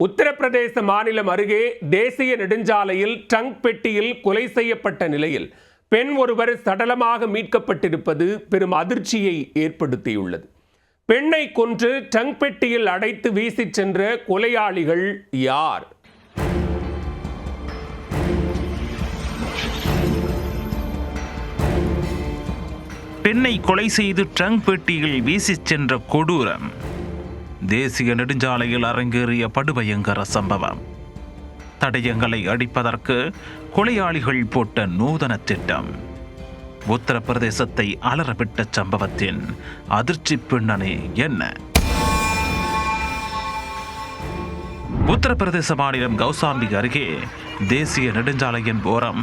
உத்தரப்பிரதேச மாநிலம் அருகே தேசிய நெடுஞ்சாலையில் ட்ரங்க் பெட்டியில் கொலை செய்யப்பட்ட நிலையில் பெண் ஒருவர் சடலமாக மீட்கப்பட்டிருப்பது பெரும் அதிர்ச்சியை ஏற்படுத்தியுள்ளது. பெண்ணை கொன்று ட்ரங்க் பெட்டியில் அடைத்து வீசிச் சென்ற கொலையாளிகள் யார்? பெண்ணை கொலை செய்து ட்ரங்க் பெட்டியில் வீசிச் சென்ற கொடூரம். தேசிய நெடுஞ்சாலையில் அரங்கேறிய படுபயங்கர சம்பவம். தடயங்களை அடிப்பதற்கு கொலையாளிகள் போட்ட நூதன திட்டம். உத்தரப்பிரதேசத்தை அலறவிட்ட சம்பவத்தின் அதிர்ச்சி பின்னணி என்ன? உத்தரப்பிரதேச மாநிலம் கௌசாம்பி அருகே தேசிய நெடுஞ்சாலையின் ஓரம்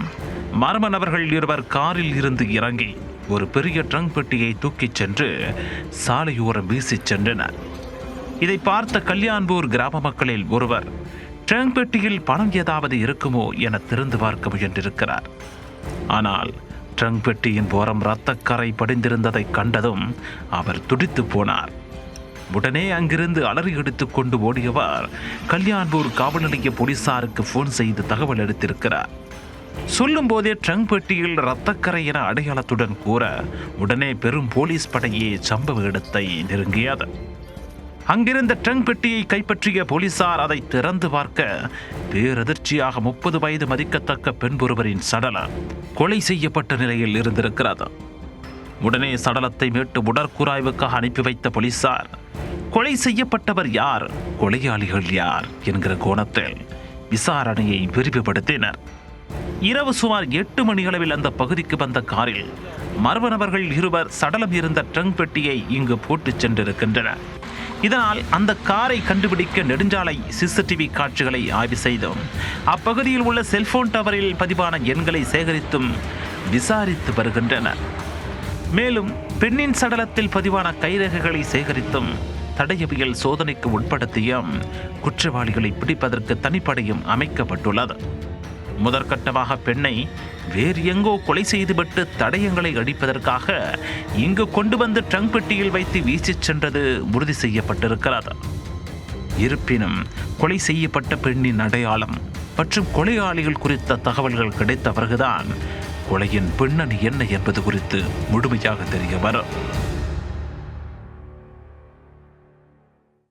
மர்ம நபர்கள் இருவர் காரில் இருந்து இறங்கி ஒரு பெரிய ட்ரங்க் பெட்டியை தூக்கிச் சென்று சாலையோரம் வீசிச் சென்றனர். இதை பார்த்த கல்யாண்பூர் கிராம மக்களில் ஒருவர் ட்ரங்க் பெட்டியில் பணம் ஏதாவது இருக்குமோ என திறந்து பார்க்க முயன்றிருக்கிறார். ஆனால் ட்ரங்க் பெட்டியின் ஓரம் இரத்தக்கரை படிந்திருந்ததை கண்டதும் அவர் துடித்து போனார். உடனே அங்கிருந்து அலறி எடுத்துக் கொண்டு ஓடியவர் கல்யாண்பூர் காவல் நிலைய போலீசாருக்கு போன் செய்து தகவல் அளித்திருக்கிறார். சொல்லும் போதே ட்ரங்க் பெட்டியில் இரத்தக்கரை என அடையாளத்துடன் கூற உடனே பெரும் போலீஸ் படையே சம்பவ இடத்தை நெருங்கியது. அங்கிருந்த ட்ரங்க் பெட்டியை கைப்பற்றிய போலீசார் அதை திறந்து பார்க்க பேரதிர்ச்சியாக 30 வயது மதிக்கத்தக்க பெண் ஒருவரின் சடலம் கொலை செய்யப்பட்ட நிலையில் இருந்திருக்கிறது. உடனே சடலத்தை மீட்டு உடற்கூராய்வுக்காக அனுப்பி வைத்த போலீசார் கொலை செய்யப்பட்டவர் யார், கொலையாளிகள் யார் என்கிற கோணத்தில் விசாரணையை விரிவுபடுத்தினர். இரவு சுமார் 8 மணியளவில் அந்த பகுதிக்கு வந்த காரில் மர்ம நபர்கள் இருவர் சடலம் இருந்த ட்ரங்க் பெட்டியை இங்கு போட்டு சென்றிருக்கின்றனர். இதனால் அந்த காரை கண்டுபிடிக்க நெடுஞ்சாலை சிசிடிவி காட்சிகளை ஆய்வு செய்தும் அப்பகுதியில் உள்ள செல்போன் டவரில் பதிவான எண்களை சேகரித்தும் விசாரித்து வருகின்றனர். மேலும் பெண்ணின் சடலத்தில் பதிவான கைரேகைகளை சேகரித்தும் தடயவியல் சோதனைக்கு உட்படுத்தியும் குற்றவாளிகளை பிடிப்பதற்கு தனிப்படையும் அமைக்கப்பட்டுள்ளது. முதற்கட்டமாக பெண்ணை வேறு எங்கோ கொலை செய்துவிட்டு தடயங்களை அடிப்பதற்காக இங்கு கொண்டு வந்து ட்ரங்க் பெட்டியில் வைத்து வீசிச் சென்றது உறுதி செய்யப்பட்டிருக்கிறது. இருப்பினும் கொலை செய்யப்பட்ட பெண்ணின் அடையாளம் மற்றும் கொலையாளிகள் குறித்த தகவல்கள் கிடைத்த பிறகுதான் கொலையின் பின்னணி என்ன என்பது குறித்து முழுமையாக தெரிய வரும்.